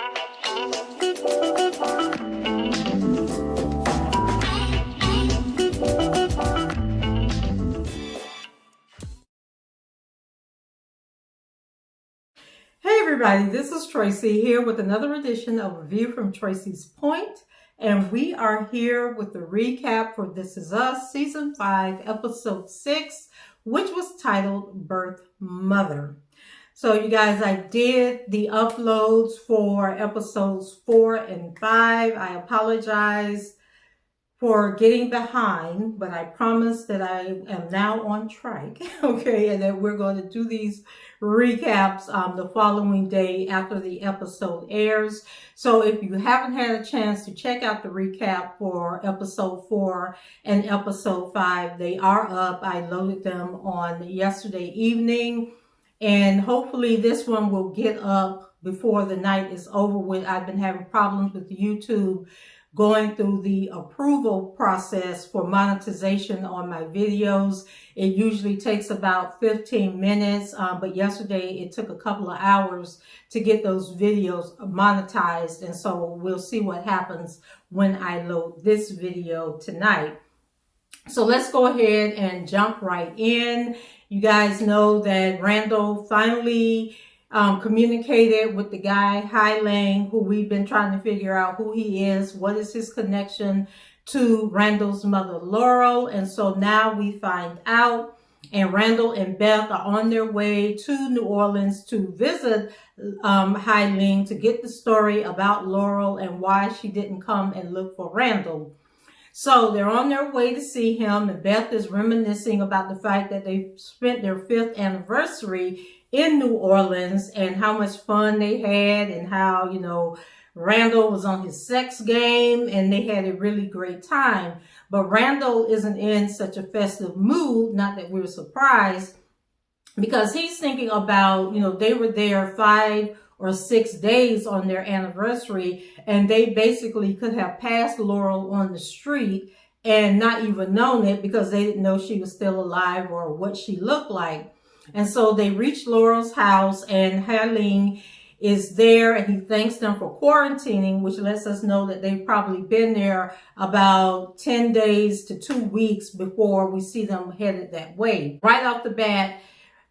Hey everybody, this is Tracy here with another edition of Review from Tracy's Point, and we are here with the recap for This Is Us Season 5, Episode 6, which was titled Birth Mother. So you guys, I did the uploads for Episodes 4 and 5. I apologize for getting behind, but I promise that I am now on track, okay, and that we're going to do these recaps the following day after the episode airs. So if you haven't had a chance to check out the recap for episode 4 and episode 5, they are up. I loaded them on yesterday evening, and hopefully this one will get up before the night is over with. I've been having problems with YouTube going through the approval process for monetization on my videos. It usually takes about 15 minutes, but yesterday it took a couple of hours to get those videos monetized, and so we'll see what happens when I load this video tonight. So let's go ahead and jump right in. You guys know that Randall finally communicated with the guy, Hai Lang, who we've been trying to figure out who he is, what is his connection to Randall's mother, Laurel. And so now we find out, and Randall and Beth are on their way to New Orleans to visit Hai Lang to get the story about Laurel and why she didn't come and look for Randall. So they're on their way to see him, and Beth is reminiscing about the fact that they spent their 5th anniversary in New Orleans and how much fun they had, and how, you know, Randall was on his sex game and they had a really great time. But Randall isn't in such a festive mood, not that we were surprised, because he's thinking about, you know, they were there 5 or 6 days on their anniversary, and they basically could have passed Laurel on the street and not even known it because they didn't know she was still alive or what she looked like. And so they reached Laurel's house, and Hai Lang is there, and he thanks them for quarantining, which lets us know that they've probably been there about 10 days to 2 weeks before we see them headed that way. Right off the bat,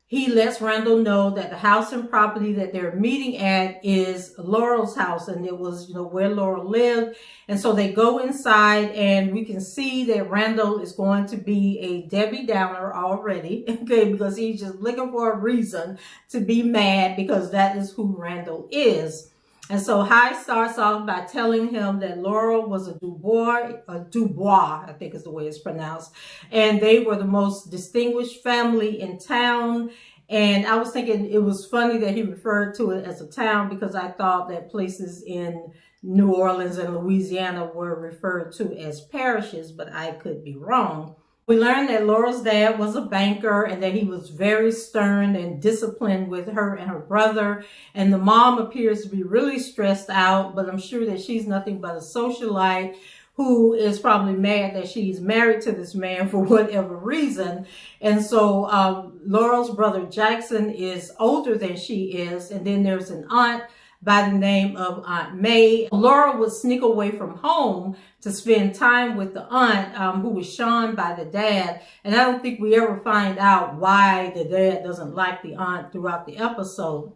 he lets Randall know that the house and property that they're meeting at is Laurel's house, and it was, you know, where Laurel lived. And so they go inside, and we can see that Randall is going to be a Debbie Downer already, okay, because he's just looking for a reason to be mad, because that is who Randall is. And so Hai starts off by telling him that Laurel was a Dubois, I think is the way it's pronounced, and they were the most distinguished family in town. And I was thinking it was funny that he referred to it as a town, because I thought that places in New Orleans and Louisiana were referred to as parishes, but I could be wrong. We learned that Laurel's dad was a banker and that he was very stern and disciplined with her and her brother. And the mom appears to be really stressed out, but I'm sure that she's nothing but a socialite who is probably mad that she's married to this man for whatever reason. And so Laurel's brother Jackson is older than she is. And then there's an aunt by the name of Aunt May. Laurel would sneak away from home to spend time with the aunt, who was shunned by the dad. And I don't think we ever find out why the dad doesn't like the aunt throughout the episode.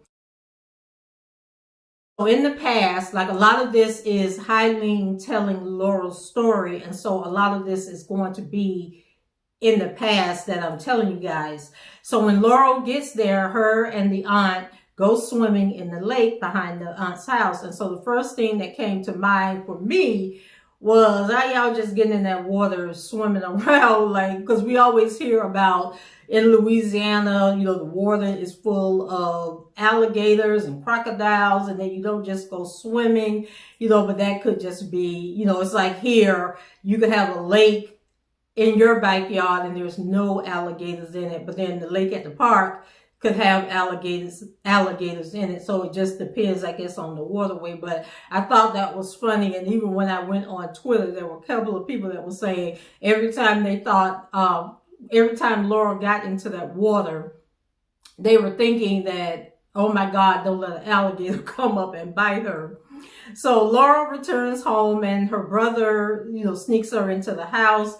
So in the past, like, a lot of this is Hai Lang telling Laurel's story. And so a lot of this is going to be in the past that I'm telling you guys. So when Laurel gets there, her and the aunt go swimming in the lake behind the aunt's house. And so the first thing that came to mind for me was, how y'all just getting in that water swimming around? Like, because we always hear about in Louisiana, you know, the water is full of alligators and crocodiles, and then you don't just go swimming, you know, but that could just be, you know, it's like here, you could have a lake in your backyard and there's no alligators in it, but then the lake at the park could have alligators in it. So it just depends, I guess, on the waterway. But I thought that was funny. And even when I went on Twitter, there were a couple of people that were saying every time Laurel got into that water, they were thinking that oh my God, don't let an alligator come up and bite her. So Laurel returns home and her brother, sneaks her into the house.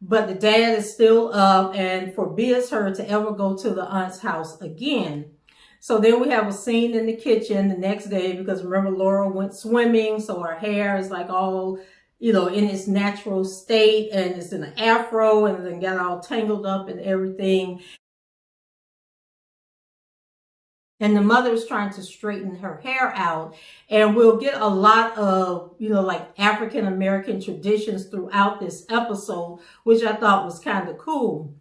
But the dad is still up and forbids her to ever go to the aunt's house again. So then we have a scene in the kitchen the next day because remember Laurel went swimming, so her hair is like all, in its natural state and it's in an afro and then got all tangled up and everything. And the mother is trying to straighten her hair out. And we'll get a lot of, like African American traditions throughout this episode, which I thought was kind of cool.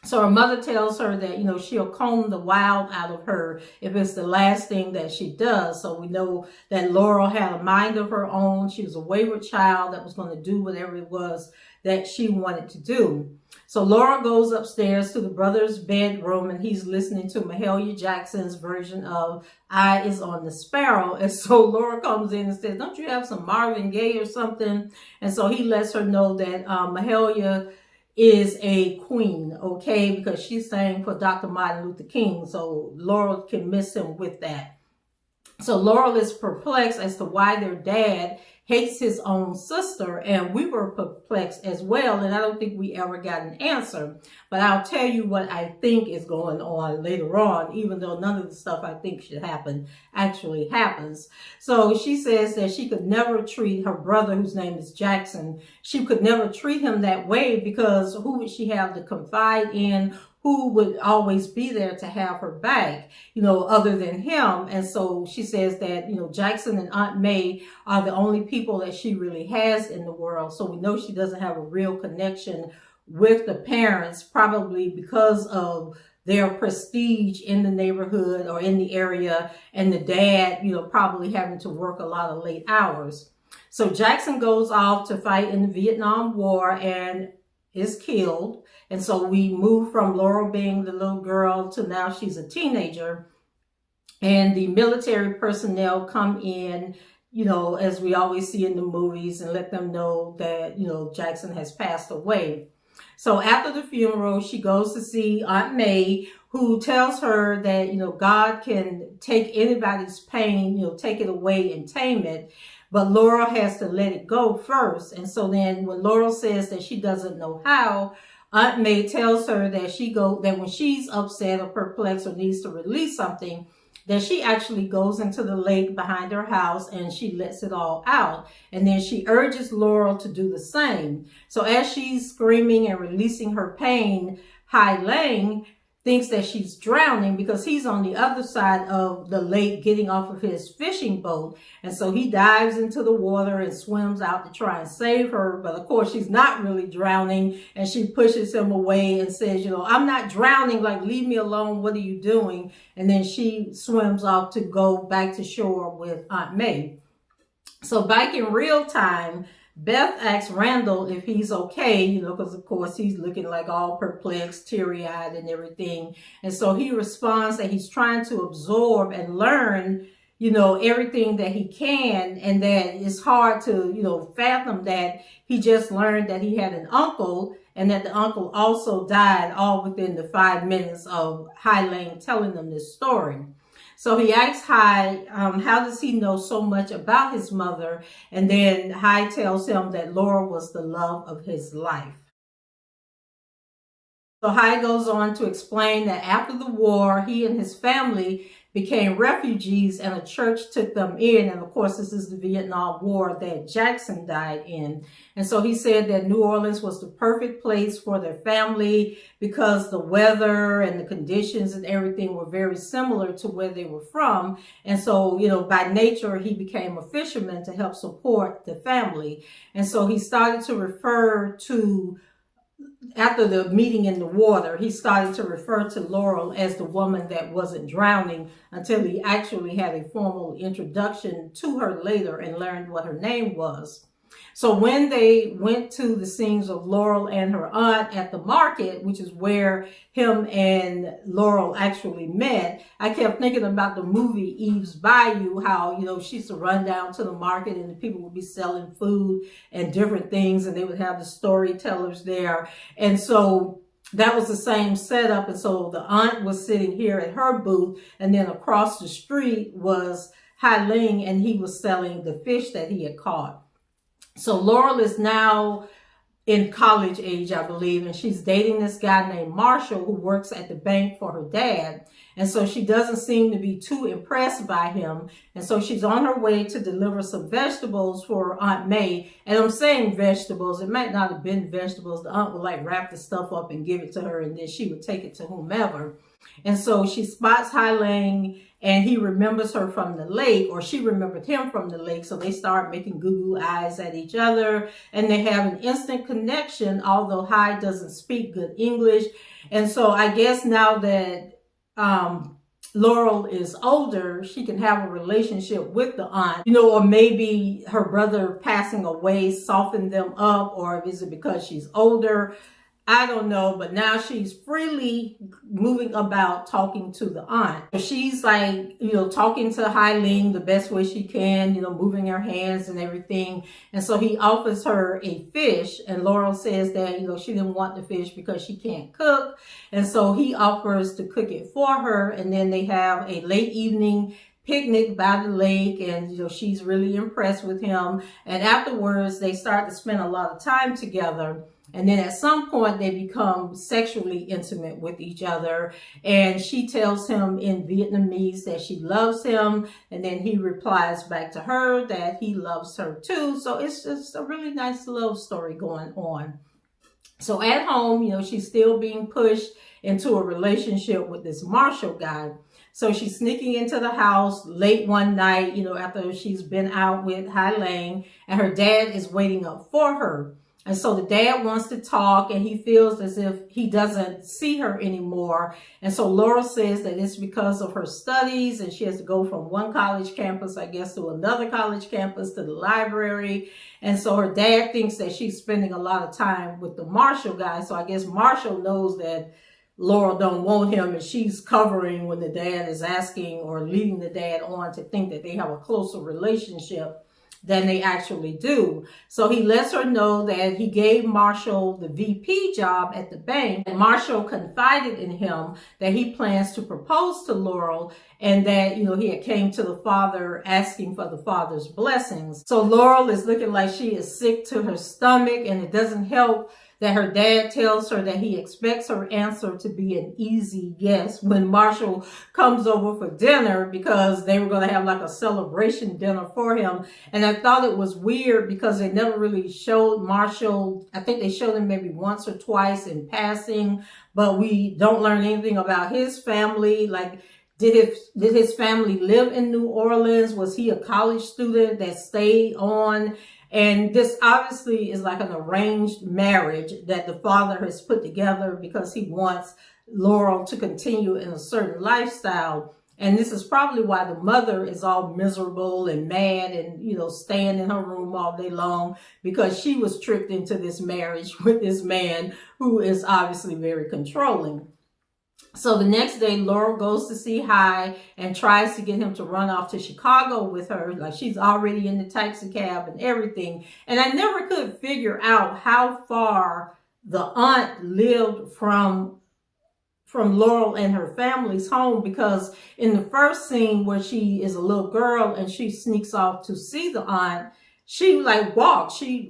So her mother tells her that, she'll comb the wild out of her if it's the last thing that she does. So we know that Laurel had a mind of her own. She was a wayward child that was going to do whatever it was that she wanted to do. So Laura goes upstairs to the brother's bedroom and he's listening to Mahalia Jackson's version of Eye is on the Sparrow. And so Laura comes in and says, don't you have some Marvin Gaye or something? And so he lets her know that Mahalia is a queen, okay, because she sang for Dr. Martin Luther King. So Laurel can miss him with that. So Laurel is perplexed as to why their dad hates his own sister, and we were perplexed as well, and I don't think we ever got an answer. But I'll tell you what I think is going on later on, even though none of the stuff I think should happen actually happens. So she says that she could never treat her brother, whose name is Jackson, she could never treat him that way because who would she have to confide in? Who would always be there to have her back, other than him. And so she says that, Jackson and Aunt May are the only people that she really has in the world. So we know she doesn't have a real connection with the parents, probably because of their prestige in the neighborhood or in the area, and the dad, probably having to work a lot of late hours. So Jackson goes off to fight in the Vietnam War and is killed. And so we move from Laurel being the little girl to now she's a teenager. And the military personnel come in, as we always see in the movies, and let them know that, Jackson has passed away. So after the funeral, she goes to see Aunt May, who tells her that, God can take anybody's pain, take it away and tame it. But Laurel has to let it go first. And so then when Laurel says that she doesn't know how, Aunt May tells her that when she's upset or perplexed or needs to release something, that she actually goes into the lake behind her house and she lets it all out. And then she urges Laurel to do the same. So as she's screaming and releasing her pain, Hai Lang thinks that she's drowning because he's on the other side of the lake getting off of his fishing boat. And so he dives into the water and swims out to try and save her. But of course, she's not really drowning. And she pushes him away and says, I'm not drowning. Like, leave me alone. What are you doing? And then she swims off to go back to shore with Aunt May. So back in real time, Beth asks Randall if he's okay, because of course he's looking like all perplexed, teary-eyed and everything. And so he responds that he's trying to absorb and learn, everything that he can, and that it's hard to, fathom that he just learned that he had an uncle and that the uncle also died all within the 5 minutes of Hai Lang telling them this story. So he asks Hai, how does he know so much about his mother? And then Hai tells him that Laura was the love of his life. So Hai goes on to explain that after the war, he and his family became refugees and a church took them in. And of course, this is the Vietnam War that Jackson died in. And so he said that New Orleans was the perfect place for their family because the weather and the conditions and everything were very similar to where they were from. And so, by nature, he became a fisherman to help support the family. And so he started to refer to, after the meeting in the water, he started to refer to Laurel as the woman that wasn't drowning until he actually had a formal introduction to her later and learned what her name was. So when they went to the scenes of Laurel and her aunt at the market, which is where him and Laurel actually met, I kept thinking about the movie Eve's Bayou, how, she used to run down to the market and the people would be selling food and different things, and they would have the storytellers there. And so that was the same setup. And so the aunt was sitting here at her booth, and then across the street was Hai Ling, and he was selling the fish that he had caught. So Laurel is now in college age, I believe, and she's dating this guy named Marshall who works at the bank for her dad. And so she doesn't seem to be too impressed by him. And so she's on her way to deliver some vegetables for Aunt May. And I'm saying vegetables. It might not have been vegetables. The aunt would like wrap the stuff up and give it to her, and then she would take it to whomever. And so she spots Hai Ling, and he remembers her from the lake, or she remembered him from the lake. So they start making goo-goo eyes at each other, and they have an instant connection, although Hai doesn't speak good English. And so I guess now that Laurel is older, she can have a relationship with the aunt, or maybe her brother passing away softened them up, or is it because she's older? I don't know, but now she's freely moving about talking to the aunt. She's like, talking to Hai Ling the best way she can, moving her hands and everything. And so he offers her a fish, and Laurel says that, she didn't want the fish because she can't cook. And so he offers to cook it for her. And then they have a late evening picnic by the lake, and she's really impressed with him. And afterwards, they start to spend a lot of time together. And then at some point, they become sexually intimate with each other. And she tells him in Vietnamese that she loves him. And then he replies back to her that he loves her too. So it's just a really nice love story going on. So at home, she's still being pushed into a relationship with this Marshall guy. So she's sneaking into the house late one night, after she's been out with Hai Ling, and her dad is waiting up for her. And so the dad wants to talk, and he feels as if he doesn't see her anymore. And so Laurel says that it's because of her studies, and she has to go from one college campus, I guess, to another college campus, to the library. And so her dad thinks that she's spending a lot of time with the Marshall guy. So I guess Marshall knows that Laurel don't want him, and she's covering when the dad is asking or leading the dad on to think that they have a closer relationship than they actually do. So he lets her know that he gave Marshall the VP job at the bank, and Marshall confided in him that he plans to propose to Laurel, and that, he had came to the father asking for the father's blessings. So Laurel is looking like she is sick to her stomach, and it doesn't help that her dad tells her that he expects her answer to be an easy yes when Marshall comes over for dinner, because they were going to have like a celebration dinner for him. And I thought it was weird because they never really showed Marshall. I think they showed him maybe once or twice in passing, but we don't learn anything about his family. Like, did his family live in New Orleans? Was he a college student that stayed on? And this obviously is like an arranged marriage that the father has put together because he wants Laurel to continue in a certain lifestyle. And this is probably why the mother is all miserable and mad and, staying in her room all day long, because she was tricked into this marriage with this man who is obviously very controlling. So the next day, Laurel goes to see Hai and tries to get him to run off to Chicago with her. Like, she's already in the taxi cab and everything. And I never could figure out how far the aunt lived from Laurel and her family's home, because in the first scene where she is a little girl and she sneaks off to see the aunt, she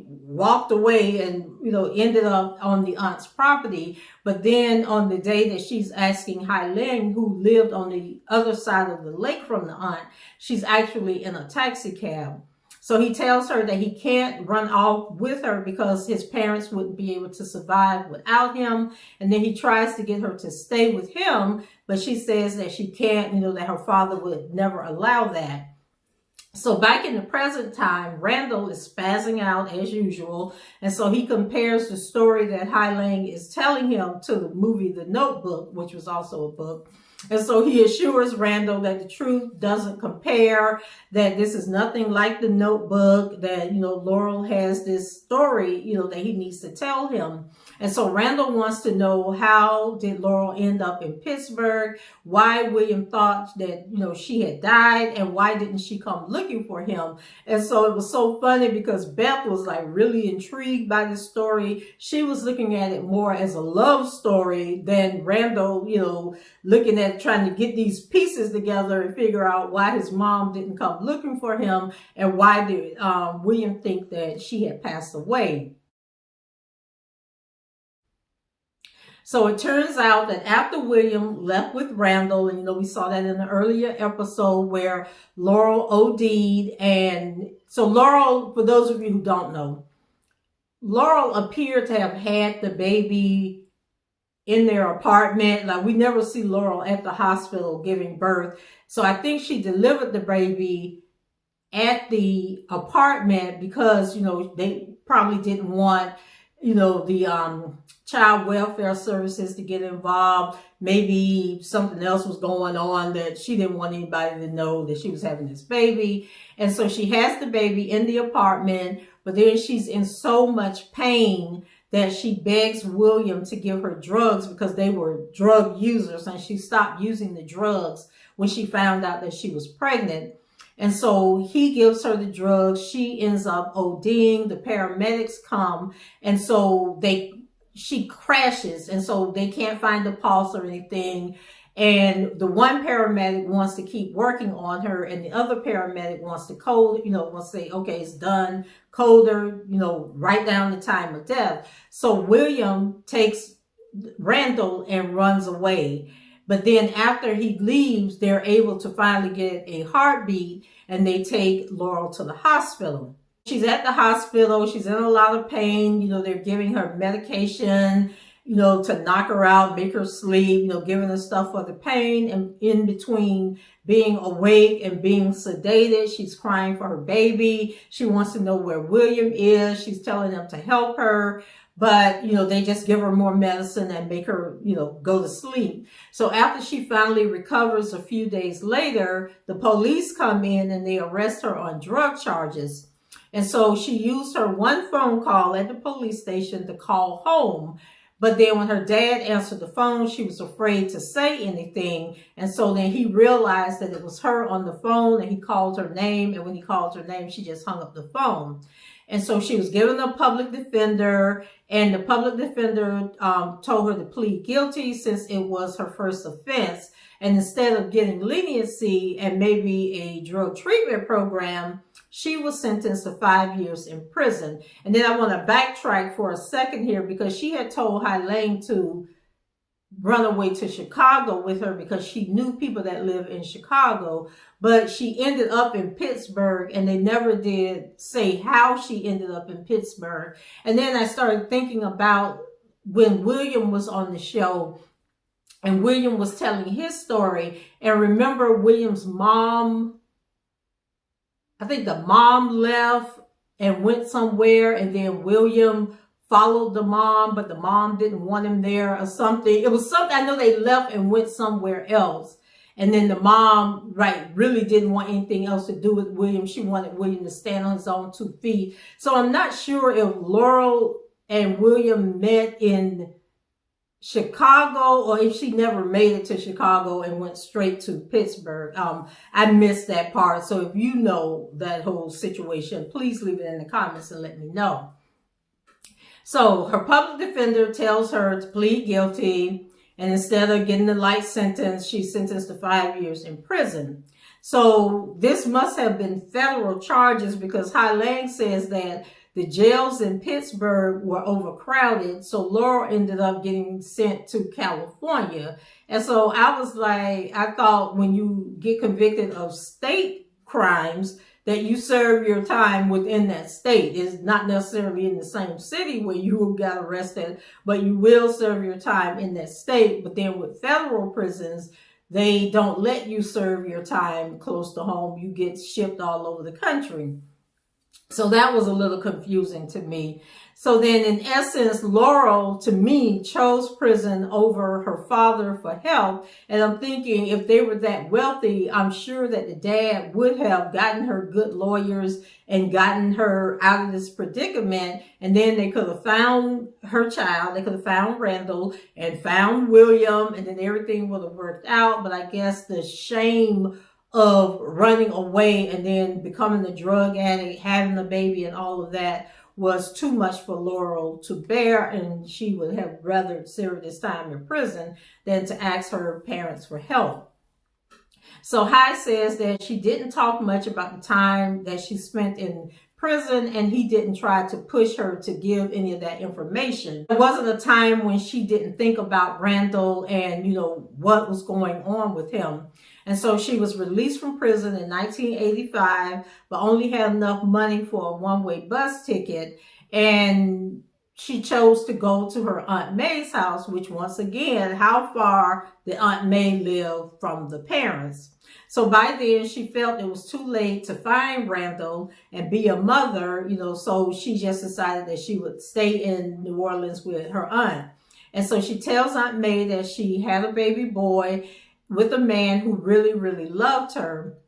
walked away and, ended up on the aunt's property. But then on the day that she's asking Hai Ling, who lived on the other side of the lake from the aunt, she's actually in a taxi cab. So he tells her that he can't run off with her because his parents wouldn't be able to survive without him. And then he tries to get her to stay with him, but she says that she can't, that her father would never allow that. So back in the present time, Randall is spazzing out as usual. And so he compares the story that Hai Ling is telling him to the movie The Notebook, which was also a book. And so he assures Randall that the truth doesn't compare, that this is nothing like the Notebook, that, Laurel has this story, that he needs to tell him. And so Randall wants to know, how did Laurel end up in Pittsburgh? Why William thought that, she had died, and why didn't she come looking for him? And so it was so funny because Beth was like really intrigued by the story. She was looking at it more as a love story than Randall, looking at trying to get these pieces together and figure out why his mom didn't come looking for him, and why did William think that she had passed away. So it turns out that after William left with Randall, and we saw that in the earlier episode where Laurel OD'd, and so Laurel, for those of you who don't know, Laurel appeared to have had the baby in their apartment. Like, we never see Laurel at the hospital giving birth. So I think she delivered the baby at the apartment because, they probably didn't want, the child welfare services to get involved. Maybe something else was going on that she didn't want anybody to know that she was having this baby. And so she has the baby in the apartment, but then she's in so much pain that she begs William to give her drugs because they were drug users, and she stopped using the drugs when she found out that she was pregnant. And so he gives her the drugs. She ends up ODing. The paramedics come, and so she crashes, and so they can't find the pulse or anything. And the one paramedic wants to keep working on her, and the other paramedic wants to wants to say, okay, it's done, code her, write down the time of death. So William takes Randall and runs away. But then after he leaves, they're able to finally get a heartbeat, and they take Laurel to the hospital. She's at the hospital. She's in a lot of pain. They're giving her medication, to knock her out, make her sleep, giving her stuff for the pain. And in between being awake and being sedated, she's crying for her baby. She wants to know where William is. She's telling them to help her. But, they just give her more medicine and make her, go to sleep. So after she finally recovers a few days later, the police come in and they arrest her on drug charges. And so she used her one phone call at the police station to call home. But then when her dad answered the phone, she was afraid to say anything. And so then he realized that it was her on the phone, and he called her name. And when he called her name, she just hung up the phone. And so she was given a public defender, and the public defender told her to plead guilty since it was her first offense. And instead of getting leniency and maybe a drug treatment program, she was sentenced to 5 years in prison. And then I want to backtrack for a second here, because she had told Hai to run away to Chicago with her because she knew people that live in Chicago. But she ended up in Pittsburgh, and they never did say how she ended up in Pittsburgh. And then I started thinking about when William was on the show, and William was telling his story. And remember, William's mom, I think the mom left and went somewhere, and then William followed the mom, but the mom didn't want him there or something. It was something, I know they left and went somewhere else. And then the mom, really didn't want anything else to do with William. She wanted William to stand on his own 2 feet. So I'm not sure if Laurel and William met in Chicago, or if she never made it to Chicago and went straight to Pittsburgh. I missed that part. So if you know that whole situation, please leave it in the comments and let me know. So her public defender tells her to plead guilty, and instead of getting the light sentence, she's sentenced to 5 years in prison. So this must have been federal charges, because Hai says that the jails in Pittsburgh were overcrowded. So Laurel ended up getting sent to California. And so I thought when you get convicted of state crimes, that you serve your time within that state. It's not necessarily in the same city where you got arrested, but you will serve your time in that state. But then with federal prisons, they don't let you serve your time close to home. You get shipped all over the country. So that was a little confusing to me. So then in essence, Laurel, to me, chose prison over her father for help. And I'm thinking if they were that wealthy, I'm sure that the dad would have gotten her good lawyers and gotten her out of this predicament. And then they could have found her child. They could have found Randall and found William, and then everything would have worked out. But I guess the shame of running away and then becoming a drug addict, having a baby, and all of that was too much for Laurel to bear, and she would have rather served this time in prison than to ask her parents for help. So High says that she didn't talk much about the time that she spent in prison, and he didn't try to push her to give any of that information. There wasn't a time when she didn't think about Randall and, what was going on with him. And so she was released from prison in 1985, but only had enough money for a one-way bus ticket. And she chose to go to her Aunt May's house, which once again, how far did Aunt May live from the parents? So by then she felt it was too late to find Randall and be a mother, so she just decided that she would stay in New Orleans with her aunt. And so she tells Aunt May that she had a baby boy with a man who really, really loved her.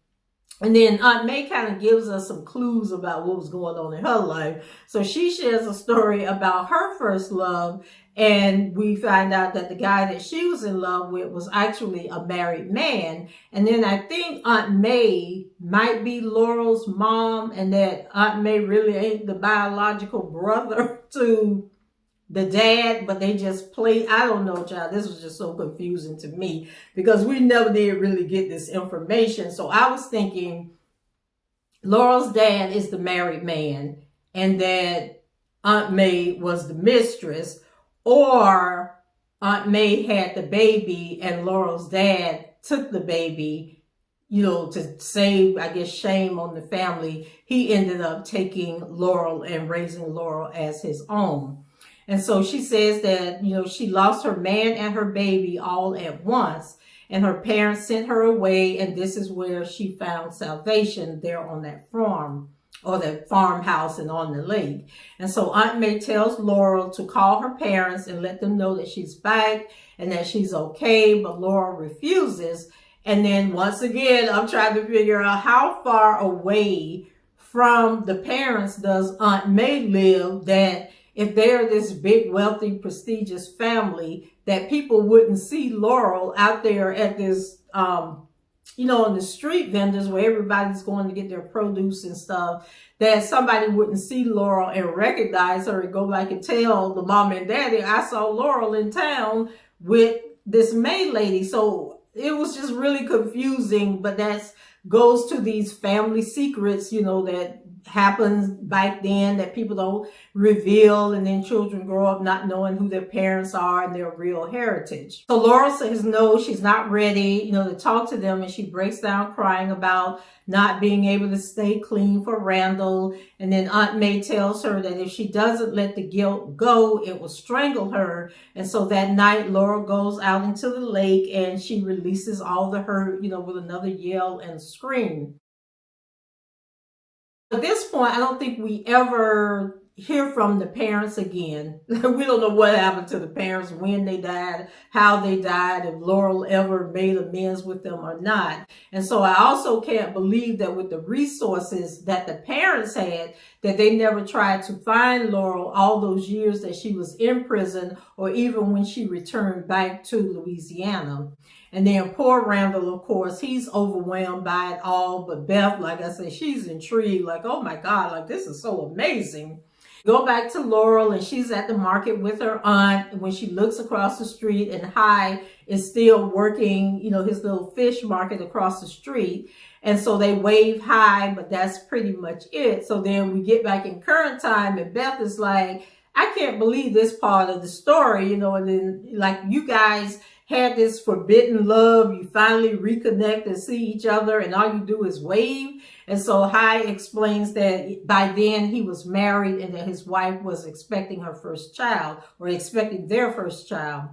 And then Aunt May kind of gives us some clues about what was going on in her life. So she shares a story about her first love, and we find out that the guy that she was in love with was actually a married man. And then I think Aunt May might be Laurel's mom, and that Aunt May really ain't the biological brother to the dad, but they just play. I don't know, child. This was just so confusing to me because we never did really get this information. So I was thinking Laurel's dad is the married man and that Aunt May was the mistress, or Aunt May had the baby and Laurel's dad took the baby, to save, I guess, shame on the family. He ended up taking Laurel and raising Laurel as his own. And so she says that, she lost her man and her baby all at once, and her parents sent her away, and this is where she found salvation, there on that farm, or that farmhouse and on the lake. And so Aunt May tells Laurel to call her parents and let them know that she's back and that she's okay, but Laurel refuses. And then once again, I'm trying to figure out how far away from the parents does Aunt May live, that if they're this big, wealthy, prestigious family, that people wouldn't see Laurel out there at this, on the street vendors where everybody's going to get their produce and stuff, that somebody wouldn't see Laurel and recognize her and go back and tell the mom and daddy, I saw Laurel in town with this May lady. So it was just really confusing, but that goes to these family secrets, that happens back then that people don't reveal, and then children grow up not knowing who their parents are and their real heritage. So Laurel says no, she's not ready, to talk to them, and she breaks down crying about not being able to stay clean for Randall. And then Aunt May tells her that if she doesn't let the guilt go, it will strangle her. And so that night, Laurel goes out into the lake and she releases all the hurt, with another yell and scream. At this point, I don't think we ever hear from the parents again. We don't know what happened to the parents, when they died, how they died, if Laurel ever made amends with them or not. And so I also can't believe that with the resources that the parents had, that they never tried to find Laurel all those years that she was in prison, or even when she returned back to Louisiana. And then poor Randall, of course, he's overwhelmed by it all. But Beth, like I said, she's intrigued, like, oh my God, like this is so amazing. Go back to Laurel, and she's at the market with her aunt. And when she looks across the street, and High is still working, his little fish market across the street. And so they wave hi, but that's pretty much it. So then we get back in current time, and Beth is like, I can't believe this part of the story, and then like, you guys had this forbidden love, you finally reconnect and see each other, and all you do is wave. And so High explains that by then he was married and that his wife was expecting her first child, or expecting their first child.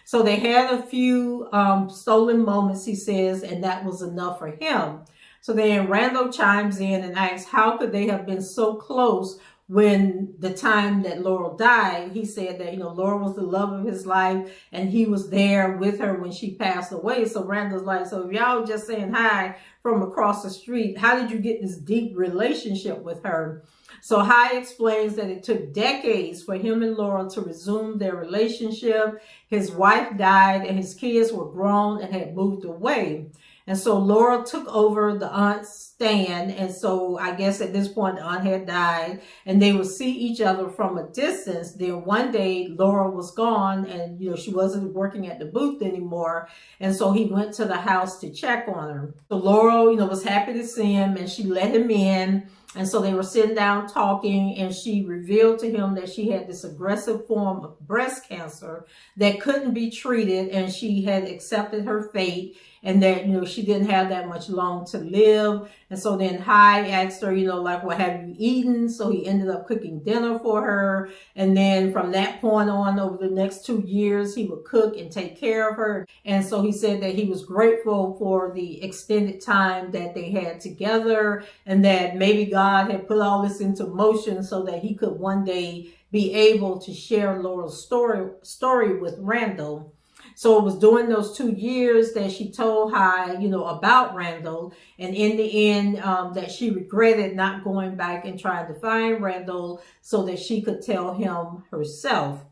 So they had a few stolen moments, he says, and that was enough for him. So then Randall chimes in and asks, how could they have been so close when the time that Laurel died? He said that, Laurel was the love of his life and he was there with her when she passed away. So Randall's like, so if y'all just saying hi from across the street, how did you get this deep relationship with her? So High explains that it took decades for him and Laurel to resume their relationship. His wife died and his kids were grown and had moved away. And so Laurel took over the aunt's stand. And so I guess at this point, the aunt had died and they would see each other from a distance. Then one day Laurel was gone and, she wasn't working at the booth anymore. And so he went to the house to check on her. So Laurel, was happy to see him and she let him in. And so they were sitting down talking and she revealed to him that she had this aggressive form of breast cancer that couldn't be treated and she had accepted her fate and that, she didn't have that much long to live. And so then High asked her, what have you eaten? So he ended up cooking dinner for her. And then from that point on, over the next 2 years, he would cook and take care of her. And so he said that he was grateful for the extended time that they had together and that maybe God had put all this into motion so that he could one day be able to share Laurel's story with Randall. So it was during those 2 years that she told High, about Randall. And in the end, that she regretted not going back and trying to find Randall so that she could tell him herself.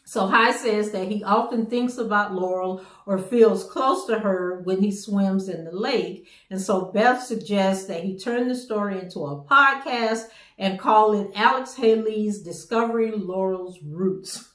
So High says that he often thinks about Laurel or feels close to her when he swims in the lake. And so Beth suggests that he turn the story into a podcast and call it Alex Haley's Discovering Laurel's Roots.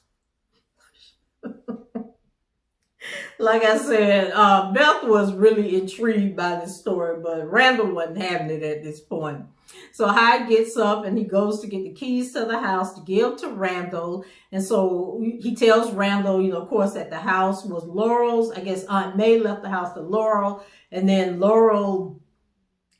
Like I said, Beth was really intrigued by this story, but Randall wasn't having it at this point. So High gets up and he goes to get the keys to the house to give to Randall. And so he tells Randall, of course, that the house was Laurel's. I guess Aunt May left the house to Laurel. And then Laurel,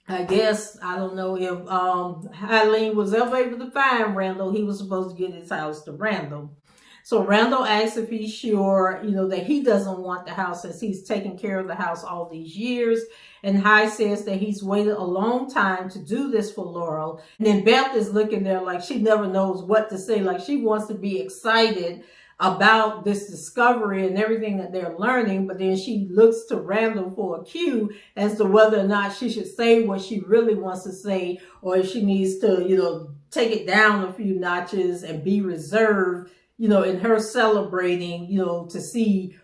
I guess, I don't know if Eileen was ever able to find Randall. He was supposed to get his house to Randall. So Randall asks if he's sure, that he doesn't want the house since he's taken care of the house all these years. And High says that he's waited a long time to do this for Laurel. And then Beth is looking there like she never knows what to say. Like she wants to be excited about this discovery and everything that they're learning. But then she looks to Randall for a cue as to whether or not she should say what she really wants to say or if she needs to, take it down a few notches and be reserved, in her celebrating, to see,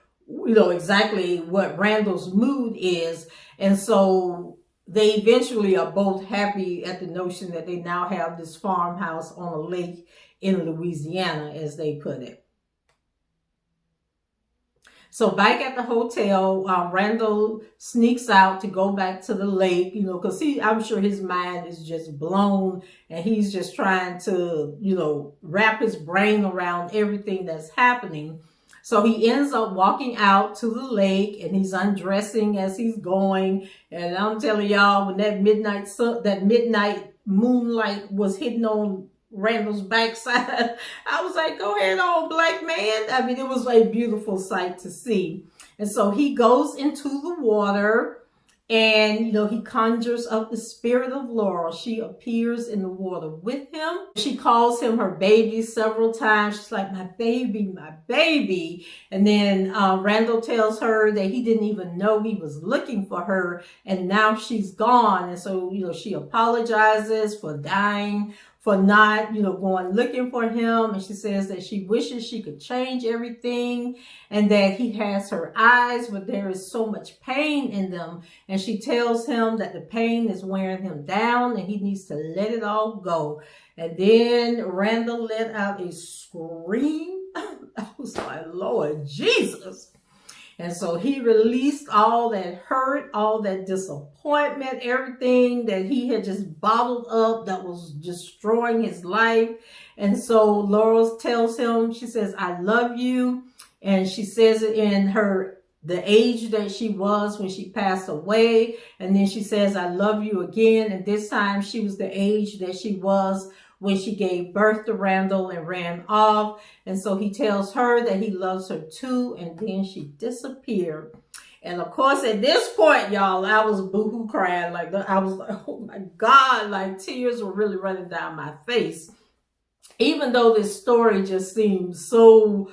exactly what Randall's mood is. And so they eventually are both happy at the notion that they now have this farmhouse on a lake in Louisiana, as they put it. So back at the hotel, Randall sneaks out to go back to the lake, because I'm sure his mind is just blown and he's just trying to, wrap his brain around everything that's happening. So he ends up walking out to the lake and he's undressing as he's going. And I'm telling y'all, when that midnight moonlight was hitting on Randall's backside, I was like, go ahead on, black man. I mean, it was a beautiful sight to see. And so he goes into the water and, he conjures up the spirit of Laurel. She appears in the water with him. She calls him her baby several times. She's like, my baby, my baby. And then Randall tells her that he didn't even know he was looking for her. And now she's gone. And so, she apologizes for dying, for not, going looking for him. And she says that she wishes she could change everything and that he has her eyes, but there is so much pain in them. And she tells him that the pain is wearing him down and he needs to let it all go. And then Randall let out a scream. I was like, Lord Jesus. And so he released all that hurt, all that disappointment, everything that he had just bottled up that was destroying his life. And so Laurel tells him, she says, I love you. And she says it in the age that she was when she passed away. And then she says, I love you again. And this time she was the age that she was when she gave birth to Randall and ran off. And so he tells her that he loves her too. And then she disappeared. And of course, at this point, y'all, I was boohoo crying. Like, I was like, oh my God, like tears were really running down my face. Even though this story just seems so,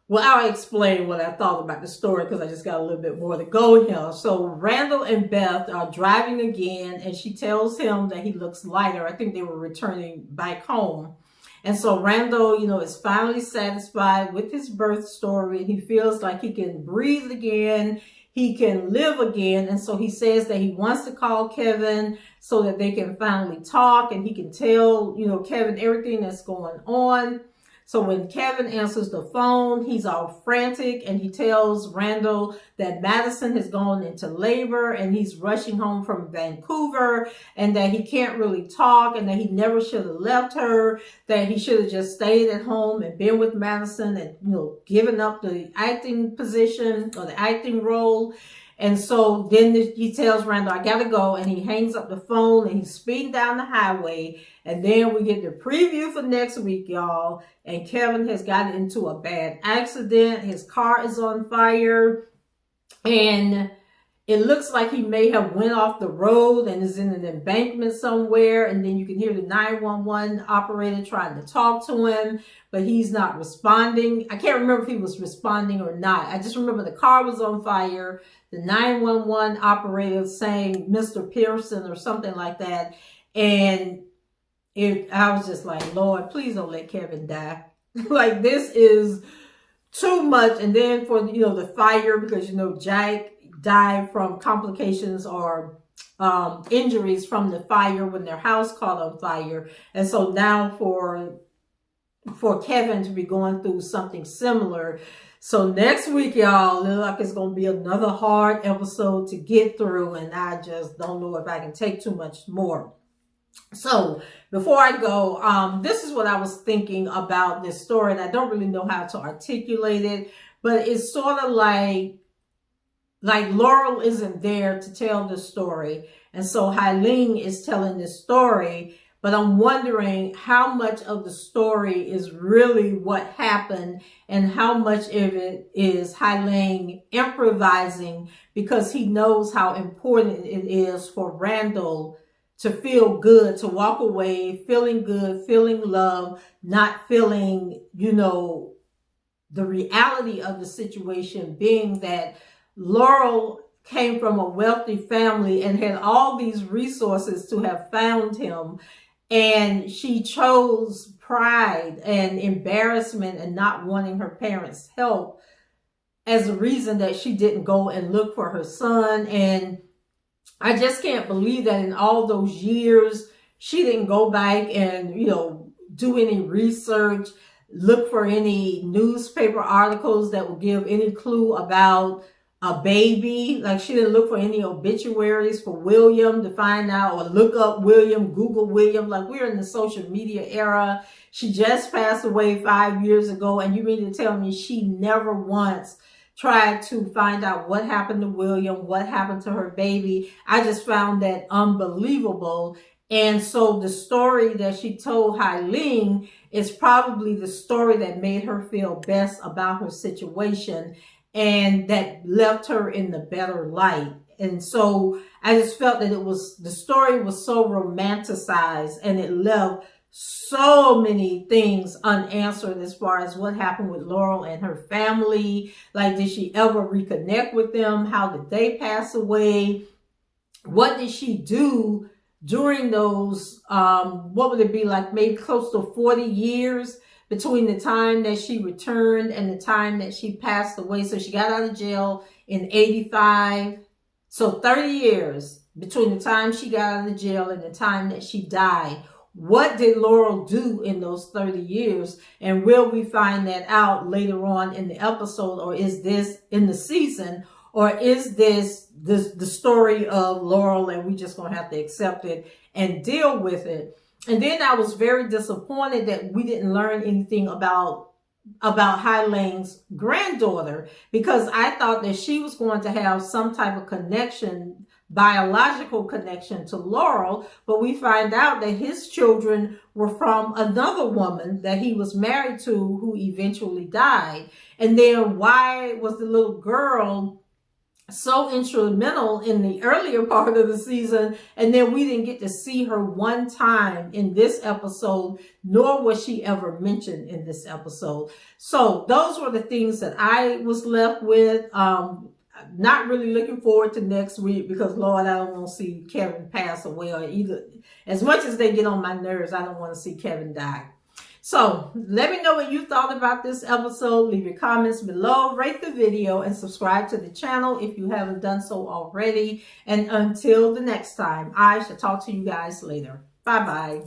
well, I'll explain what I thought about the story because I just got a little bit more to go here. So Randall and Beth are driving again, and she tells him that he looks lighter. I think they were returning back home. And so Randall, is finally satisfied with his birth story. He feels like he can breathe again. He can live again. And so he says that he wants to call Kevin so that they can finally talk and he can tell, Kevin everything that's going on. So when Kevin answers the phone, he's all frantic and he tells Randall that Madison has gone into labor and he's rushing home from Vancouver and that he can't really talk and that he never should have left her, that he should have just stayed at home and been with Madison and, given up the acting position or the acting role. And so then he tells Randall, I gotta go. And he hangs up the phone and he's speeding down the highway. And then we get the preview for next week, y'all. And Kevin has gotten into a bad accident. His car is on fire. And it looks like he may have went off the road and is in an embankment somewhere. And then you can hear the 911 operator trying to talk to him, but he's not responding. I can't remember if he was responding or not. I just remember the car was on fire. The 911 operator saying Mr. Pearson or something like that. And I was just like, Lord, please don't let Kevin die. Like, this is too much. And then for, the fire, because, Jack died from complications or injuries from the fire when their house caught on fire. And so now for Kevin to be going through something similar. So next week, y'all, look like it's going to be another hard episode to get through. And I just don't know if I can take too much more. So before I go, this is what I was thinking about this story. And I don't really know how to articulate it, but it's sort of like Laurel isn't there to tell the story. And so Hyleen is telling this story, but I'm wondering how much of the story is really what happened and how much of it is Hyleen improvising because he knows how important it is for Randall to feel good, to walk away, feeling good, feeling love, not feeling, the reality of the situation being that Laurel came from a wealthy family and had all these resources to have found him. And she chose pride and embarrassment and not wanting her parents' help as a reason that she didn't go and look for her son. And I just can't believe that in all those years, she didn't go back and, do any research, look for any newspaper articles that would give any clue about a baby. Like, she didn't look for any obituaries for William to find out, or look up William, Google William. Like, we're in the social media era. She just passed away 5 years ago. And you mean to tell me she never once tried to find out what happened to William, what happened to her baby? I just found that unbelievable. And so the story that she told Hyleen is probably the story that made her feel best about her situation and that left her in the better light. And so I just felt that the story was so romanticized and it left so many things unanswered as far as what happened with Laurel and her family. Like, did she ever reconnect with them? How did they pass away? What did she do during those, what would it be, like maybe close to 40 years between the time that she returned and the time that she passed away? So she got out of jail in 85. So 30 years between the time she got out of jail and the time that she died. What did Laurel do in those 30 years? And will we find that out later on in the episode? Or is this in the season? Or is this the story of Laurel and we just going to have to accept it and deal with it? And then I was very disappointed that we didn't learn anything about Hyleen's granddaughter, because I thought that she was going to have some type of connection, biological connection to Laurel, but we find out that his children were from another woman that he was married to who eventually died. And then why was the little girl so instrumental in the earlier part of the season, and then we didn't get to see her one time in this episode, nor was she ever mentioned in this episode. So those were the things that I was left with. Not really looking forward to next week because, Lord, I don't want to see Kevin pass away, or either, as much as they get on my nerves, I don't want to see Kevin die. So let me know what you thought about this episode. Leave your comments below, rate the video, and subscribe to the channel if you haven't done so already. And until the next time, I shall talk to you guys later. Bye-bye.